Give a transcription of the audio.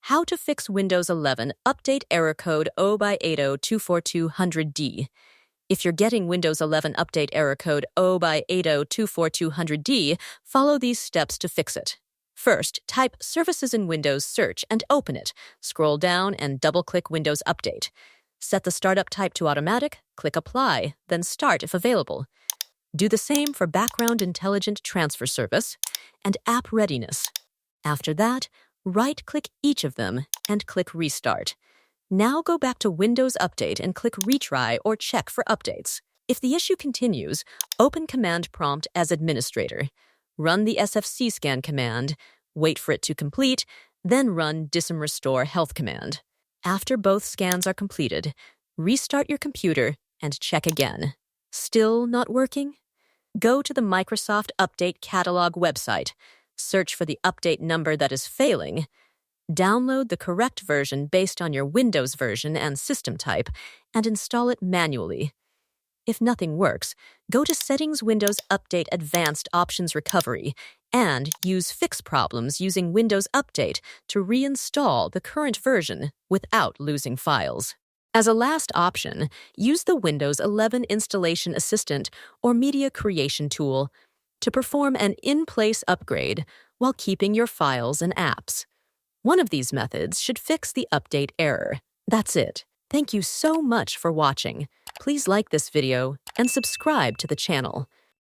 How to fix Windows 11 update error code 0x8024200D. If you're getting Windows 11 update error code 0x8024200D, follow these steps to fix it. First, type Services in Windows search and open it. Scroll down and double-click Windows Update. Set the startup type to automatic, click Apply, then Start if available. Do the same for Background Intelligent Transfer Service and App Readiness. After that, right-click each of them and click Restart. Now go back to Windows Update and click Retry or Check for updates. If the issue continues, open Command Prompt as administrator. Run the SFC scan command, wait for it to complete, then run DISM restore health command. After both scans are completed, restart your computer and check again. Still not working? Go to the Microsoft Update Catalog website. Search for the update number that is failing. Download the correct version based on your Windows version and system type and install it manually. If nothing works, go to Settings Windows Update Advanced Options Recovery and use Fix Problems using Windows Update to reinstall the current version without losing files. As a last option, use the Windows 11 Installation Assistant or Media Creation tool to perform an in-place upgrade while keeping your files and apps. One of these methods should fix the update error. That's it. Thank you so much for watching. Please like this video and subscribe to the channel.